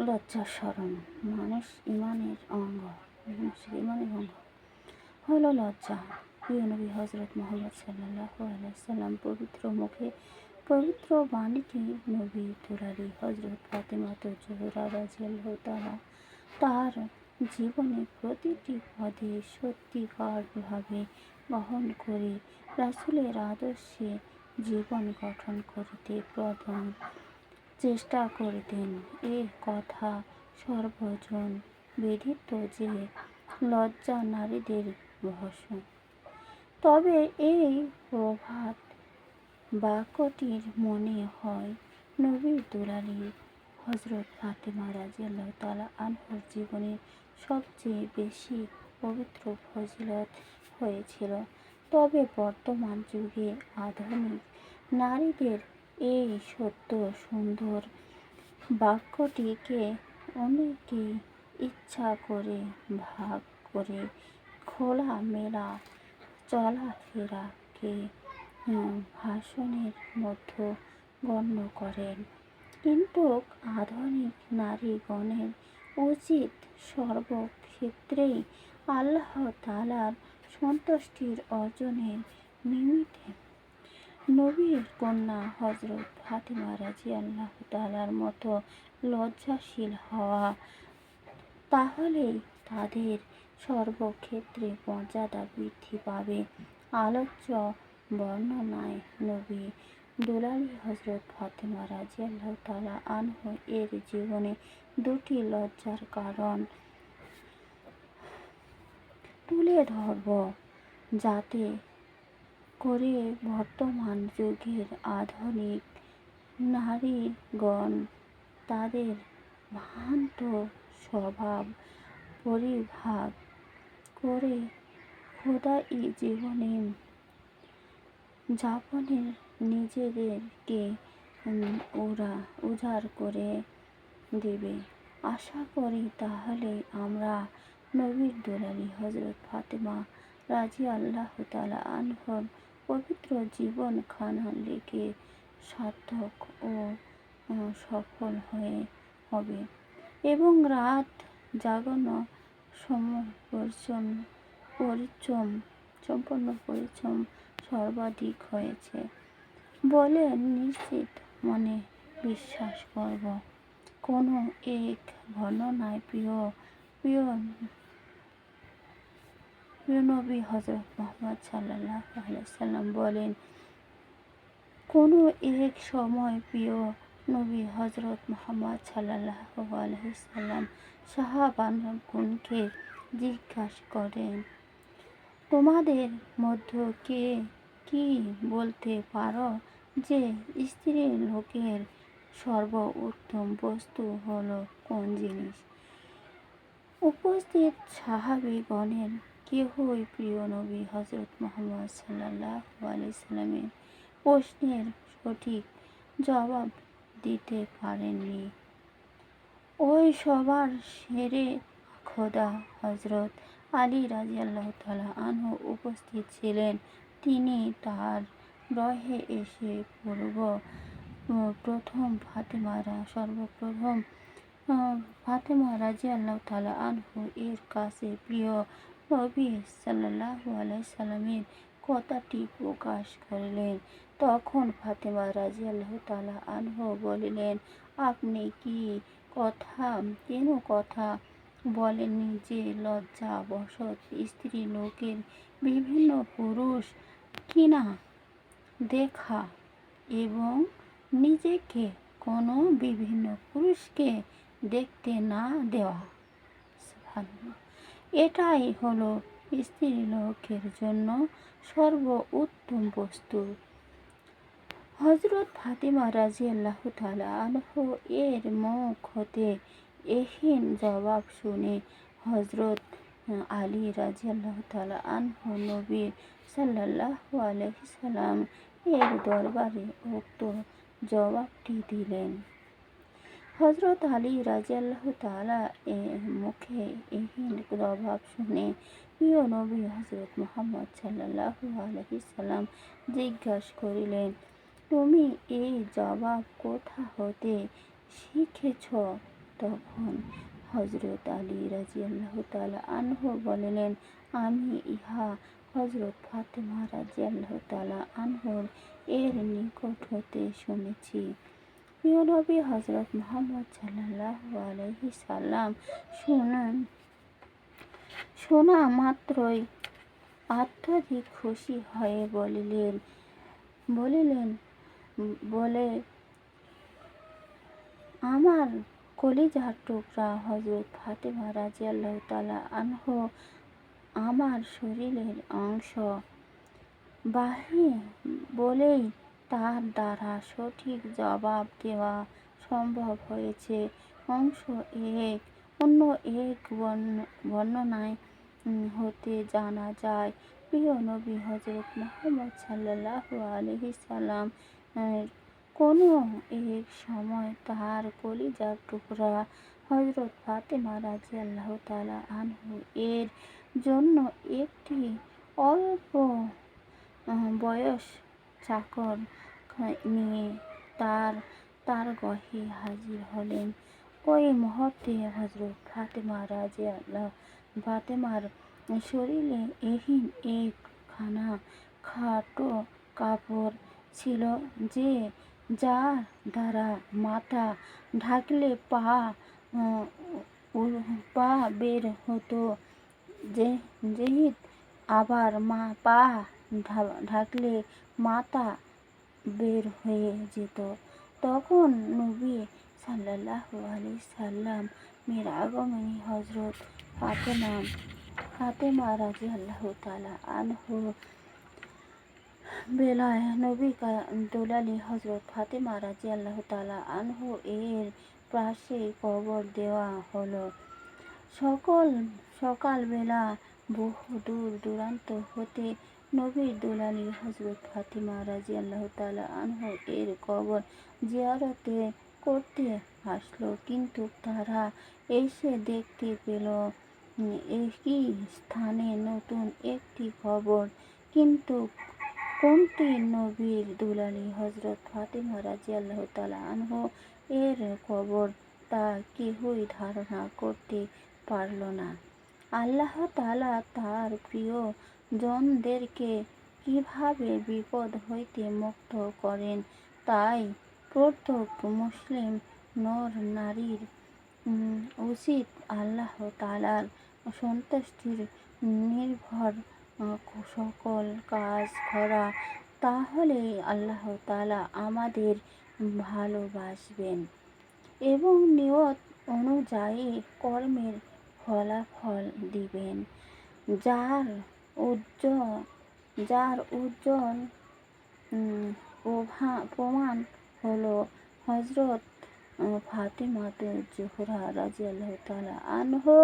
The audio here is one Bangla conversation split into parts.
লজ্জা শরম মানুষের ইমানের অঙ্গ হলো লজ্জা। প্রিয় নবী হজরত মুহাম্মদ সাল্লাল্লাহু আলাইহি সাল্লাম পবিত্র বাণীটি নবী দুলালী হজরত ফাতেমাতুজ জোহরা রাদিয়াল্লাহু তাআলা তার জীবনে প্রতিটি পদে সত্যিকারভাবে গ্রহণ করে রাসূলের আদর্শে জীবন গঠন করতে প্রথম চেষ্টা করতেন। এ কথা সর্বজন বিদিত যে লজ্জা নারীদের ভূষণ। তবে এই প্রভাত বাক্যটির মনে হয় নবী দুলালী হজরত ফাতেমা রাদিয়াল্লাহু তাআলা আনহার জীবনের সবচেয়ে বেশি পবিত্র ফজিলত হয়েছিল। তবে বর্তমান যুগে আধুনিক নারীদের এই সত্য সুন্দর বাক্যটিকে অনেকেই ইচ্ছা করে ভাগ করে খোলামেলা চলাফেরাকে ভাষণের মধ্যে গণ্য করেন। কিন্তু আধুনিক নারীগণের উচিত সর্বক্ষেত্রেই আল্লাহ তাআলার সন্তুষ্টির অর্জনের নিমিত্তে নবীর কন্যা হজরত ফাতেমা রাদিয়াল্লাহু তাআলার মতো লজ্জাশীল হওয়া। তাহলেই তাদের সর্বক্ষেত্রে মর্যাদা বৃদ্ধি পাবে। আলোচ্য বর্ণনায় নবী দুলালী হজরত ফাতেমা রাদিয়াল্লাহু তাআলা আনহা এর জীবনে দুটি লজ্জার কারণ তুলে ধরব, যাতে করে বর্তমান যুগের আধুনিক নারীগণ তাদের ভ্রান্ত স্বভাব পরিত্যাগ করে খোদাই জীবনে যাপনে নিজেদেরকে উজাড় করে দেবে। আশা করি তাহলে আমরা নবীর দুলালী হজরত ফাতেমা রাদিয়াল্লাহু তাআলা আনহার পবিত্র জীবনখানা লেখে সার্থক ও সফল হবে এবং রাত জাগানো সম্পূর্ণ পরিশ্রম সর্বাধিক হয়েছে বলে নিশ্চিত মনে বিশ্বাস করব। কোনো এক বর্ণনায় প্রিয় নবী হজরত মুহাম্মদ সাল্লাল্লাহু আলাইহি সাল্লাম বলেন, কোনো এক সময় প্রিয় নবী হজরত মুহাম্মদ সাল্লাল্লাহু আলাইহি সাল্লাম সাহাবাগণকে জিজ্ঞাসা করেন, তোমাদের মধ্যে কে কি বলতে পারো যে স্ত্রী লোকের সর্বোত্তম বস্তু হলো কোন জিনিস? উপস্থিত সাহাবীগণের কেহই প্রিয় নবী হজরত মুহাম্মদ সাল্লাল্লাহু আলাইহি সাল্লামের প্রশ্নের সঠিক জবাব দিতে পারেননি। ওই সবার সেরে খোদা হজরত আলী রাদিয়াল্লাহু তাআলা আনহু উপস্থিত ছিলেন। তিনি তার গৃহে এসে সর্বপ্রথম ফাতেমা রাদিয়াল্লাহু তাআলা আনহা এর কাছে প্রিয় নবী সাল্লাল্লাহু আলাইহি সাল্লামের কথাটি প্রকাশ করলেন। তখন ফাতেমা রাদিয়াল্লাহু তাআলা আনহা বললেন, আপনি কেন কথা বলেননি যে লজ্জাবশত স্ত্রী লোকের বিভিন্ন পুরুষ কিনা দেখা এবং নিজেকে কোনো বিভিন্ন পুরুষকে দেখতে না দেওয়া। এটাই হলো স্ত্রী লোকের জন্য সর্বোত্তম বস্তু। হযরত ফাতেমা রাদিয়াল্লাহু তাআলা আনহা এর মুখ হতে এহেন জবাব শুনে হযরত আলী রাদিয়াল্লাহু তাআলা আনহু নবী সাল্লাল্লাহু আলাইহি সাল্লাম এর দরবারে উক্ত জবাবটি দিলেন। হযরত আলী রাদিয়াল্লাহু তাআলা মুখে এহেন জবাব শুনে প্রিয় নবী হযরত মুহাম্মদ সাল্লাল্লাহু আলাইহি সাল্লাম জিজ্ঞাসা করিলেন, তুমি এই জবাব কোথা হতে শিখেছ? তখন হজরত আলী রাদিয়াল্লাহু তাআলা আনহু বললেন, আমি ইহা হজরত ফাতেমা রাদিয়াল্লাহু তাআলা আনহুর এর নিকট হতে শুনেছি। প্রিয় নবী হজরত মুহাম্মদ সাল্লাল্লাহু আলাইহি সাল্লাম শোনা মাত্রই অত্যধিক খুশি হয়ে বলিলেন বলে, আমার কলিজার টুকরা হজরত ফাতেমা রাদিয়াল্লাহু তাআলা আনহু আমার শরীরের অংশ বলেই তার দ্বারা সঠিক জবাব দেওয়া সম্ভব হয়েছে। অংশ এক। অন্য এক বর্ণনায় হতে জানা যায়, প্রিয় নবী হজরত মুহাম্মদ সাল্লাল্লাহু আলাইহি সাল্লাম কোনো এক সময় তাহার কলিজার টুকরা হজরত ফাতেমা রাদিয়াল্লাহু তাআলা আনহু এর জন্য একটি অল্প বয়স চাকর নিয়ে তার গৃহে হাজির হলেন। ওই মুহূর্তে হজরত ফাতেমার শরীরে এহেন একখানা খাটো কাপড় ছিল যার দ্বারা মাথা ঢাকলে পা বের হতো, যেহিত আবার পা ঢাকলে মাথা বের হয়ে যেত। তখন নবী সাল্লাল্লাহু আলাইহি সাল্লাম এর আগমনী হজরত ফাতেমা রাদিয়াল্লাহু তাআলা আনহু বেলায় নবী দুলালী হজরত ফাতেমা রাদিয়াল্লাহু তাআলা আনহু এর পাশে কবর দেওয়া হলো। সকালবেলা বহু দূর দূরান্ত হতে নবীর দুলালী হজরত ফাতেমা রাদিয়াল্লাহু তাআলা আনহু এর কবর জিয়ারত করতে আসলো, কিন্তু তারা এসে দেখতে পেল একই স্থানে নতুন একটি কবর, কিন্তু কোনটি নবীর দুলালী হজরত ফাতেমা রাদিয়াল্লাহু তাআলা আনহু এর কবর তা কেহই ধারণা করতে পারল না। আল্লাহ তাআলা তার প্রিয় জনদেরকে কিভাবে বিপদ হইতে মুক্ত করেন, তাই প্রত্যেক মুসলিম নর নারীর উচিত আল্লাহ তাআলার সন্তুষ্টির নির্ভর সকল কাজ করা, তাহলেই আল্লাহ তাআলা আমাদের ভালোবাসবেন এবং নিয়ত অনুযায়ী কর্মের ফলাফল দিবেন। যার উজ্জ্বল প্রমাণ হলো হযরত ফাতেমাতুজ জোহরা রাদিয়াল্লাহু তাআলা আনহা।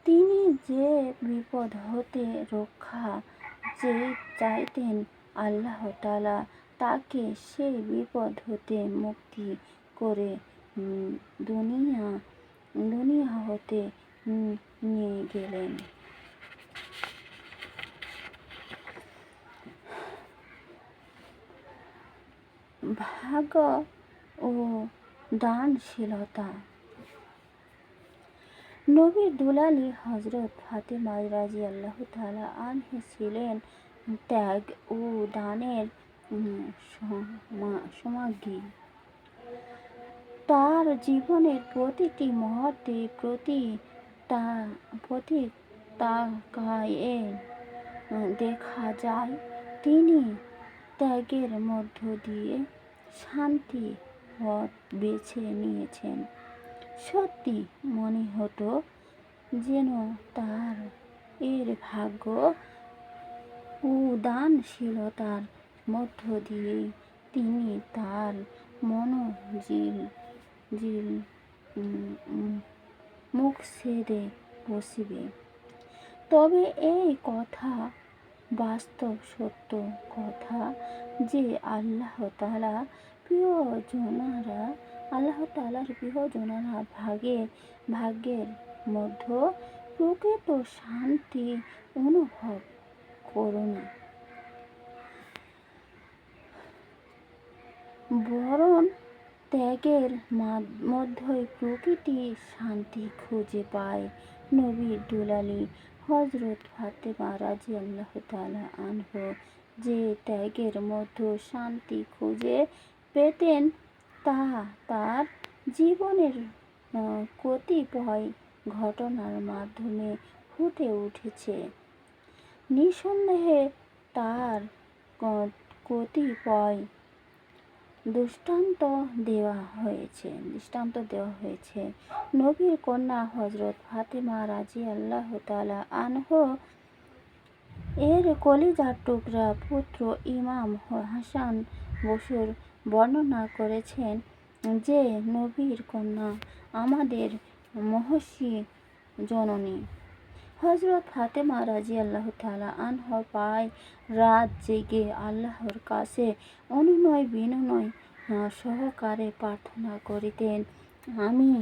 তিনি যে বিপদ হতে রক্ষা চাইতেন, আল্লাহ তাআলা তাকে সেই বিপদ হতে মুক্তি করে দুনিয়া হতে নিয়ে গেলেন। ভাগ্য ও দানশীলতা। নবীর দুলালী হযরত ফাতেমা রাদিয়াল্লাহু তাআলা আনহা ছিলেন ত্যাগ ও দানের সমাগ্রী। তার জীবনের প্রতিটি মুহূর্তে তাকায়ে দেখা যায় তিনি ত্যাগের মধ্য দিয়ে শান্তি পথ বেছে নিয়েছেন। সত্যি মনে হতো যেন তার এর ভাগ্য ও দানশীলতার মধ্য দিয়ে তিনি তার মনোজিল মুকসেদে পৌঁছিবে। তবে এই কথা বাস্তব সত্য কথা যে আল্লাহ তাআলার প্রিয়জনেরা ভাগ্যের মধ্যে প্রকৃত শান্তি অনুভব করে না, বরং ত্যাগ ত্যাগের মধ্যই প্রকৃতি শান্তি খুঁজে পায়। নবীর দুলালী হযরত ফাতেমা রাদিয়াল্লাহু তাআলা আনহা যে ত্যাগের মধ্যে শান্তি খুঁজে পেতেন তা তার জীবনের কতিপয় ঘটনার মাধ্যমে ফুটে উঠেছে। নিঃসন্দেহে তার কতিপয় দৃষ্টান্ত দেওয়া হয়েছে। নবীর কন্যা হযরত ফাতেমা রাদিয়াল্লাহু তাআলা আনহা এর কলিজার টুকরা পুত্র ইমাম হাসান বসর বর্ণনা করেছেন যে নবীর কন্যা আমাদের মহর্ষি জননী হযরত ফাতেমা রাদিয়াল্লাহু তাআলা আনহা প্রায় রাত জেগে আল্লাহর কাছে অনুনয় বিনয় সহকারে প্রার্থনা করিতেন। আমি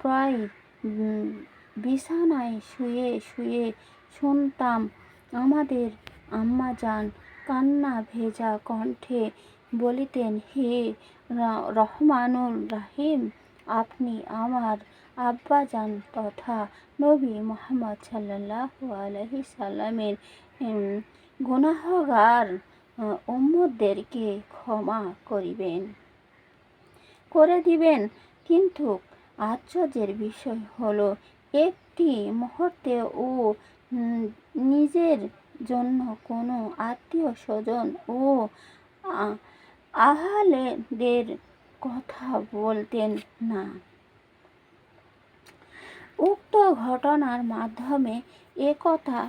প্রায় বিছানায় শুয়ে শুয়ে শুনতাম আমাদের আম্মাজান কান্না ভেজা কণ্ঠে বলিতেন, হে রহমানুর রহিম, আপনি আমার আব্বাজান তথা নবী মুহাম্মদ সাল্লাল্লাহু আলাইহি সাল্লামের গুনাহগার উম্মতদেরকে ক্ষমা করে দিবেন। কিন্তু আশ্চর্যের বিষয় হলো, একটি মুহূর্তে ও নিজের জন্য কোনো আত্মীয় স্বজন ও আহলেদের কথা বলতেন না। উক্ত ঘটনার মাধ্যমে একথা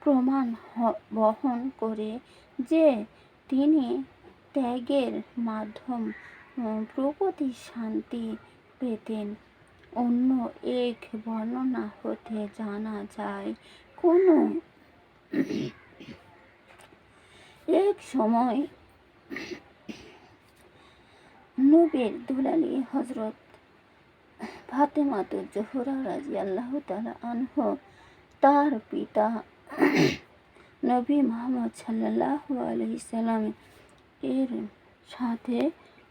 প্রমাণ বহন করে যে তিনি ত্যাগের মাধ্যমে প্রকৃতির শান্তি পেতেন। অন্য এক বর্ণনা হতে জানা যায়, কোনো এক সময় নবীর দুলালী হযরত ফাতেমাতুজ জোহরা রাদিয়াল্লাহু তাআলা আনহা তার পিতা নবী মুহাম্মদ সাল্লাল্লাহু আলাইহি সাল্লাম এর সাথে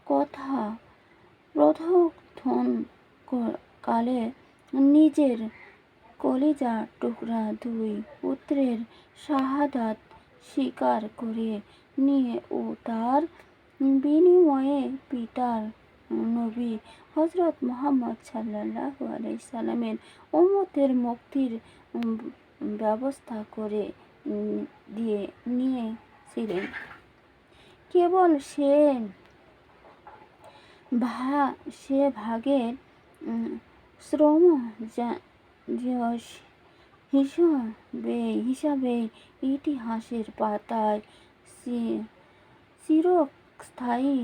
কথোপকথন কালে নিজের কলিজার টুকরা দুই পুত্রের শাহাদাত স্বীকার করে নিয়ে ও তার বিনিময়ে পিতার নবী হযরত মুহাম্মদ সাল্লাল্লাহু আলাইহি সাল্লামের উম্মতের মুক্তির ব্যবস্থা করে নিয়েছিলেন। কেবল সে ভাগের শ্রম হিসাবে ইতিহাসের পাতায় চিরস্থায়ী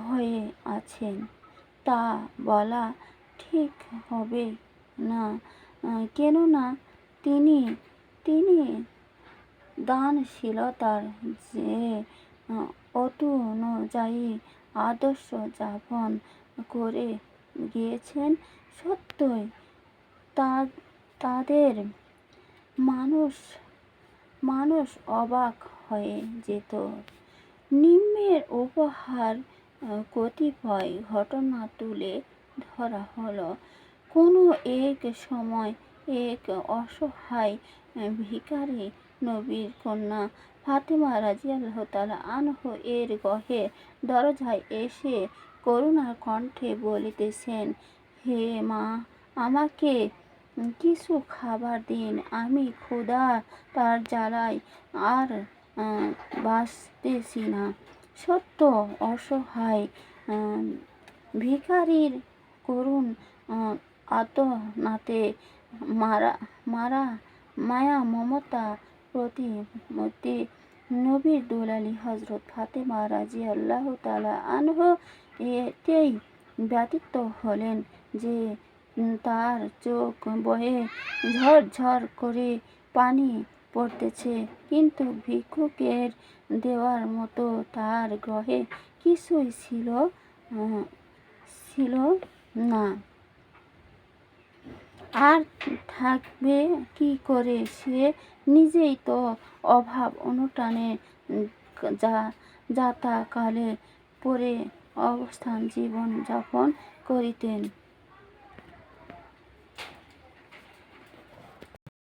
হয়ে আছেন তা বলা ঠিক হবে না, কেননা তিনি দানশীলতার যে অনুযায়ী আদর্শ যাপন করে গিয়েছেন, সত্যই তাদের মানুষ অবাক হয়ে যেত। নিম্নের উপহার কতিপয় ঘটনা তুলে ধরা হলো। কোনো এক সময় এক অসহায় ভিখারী নবীর কন্যা ফাতেমা রাদিয়াল্লাহু তাআলা আনহা এর গৃহে দরজায় এসে করুণার কণ্ঠে বলিতেছেন, হে মা, আমাকে কিছু খাবার দিন, আমি ক্ষুধার জ্বালায় আর বাঁচতেছি না। সত্য অসহায় ভিখারীর করুণ আর্তনাদে মায়া মমতা প্রতিমূর্তি নবীর দুলালী হযরত ফাতেমা রাদিয়াল্লাহু তাআলা আনহা এতেই ব্যথিত হলেন যে তার চোখ বয়ে ঝরঝর করে পানি পড়তেছে, কিন্তু ভিক্ষুকের দেওয়ার মতো তার গৃহে কিছুই ছিল না। আর থাকবে কি করে? সে নিজেই তো অভাব অনটনে যাতাকালে পড়ে অবস্থান জীবন যাপন করিতেন।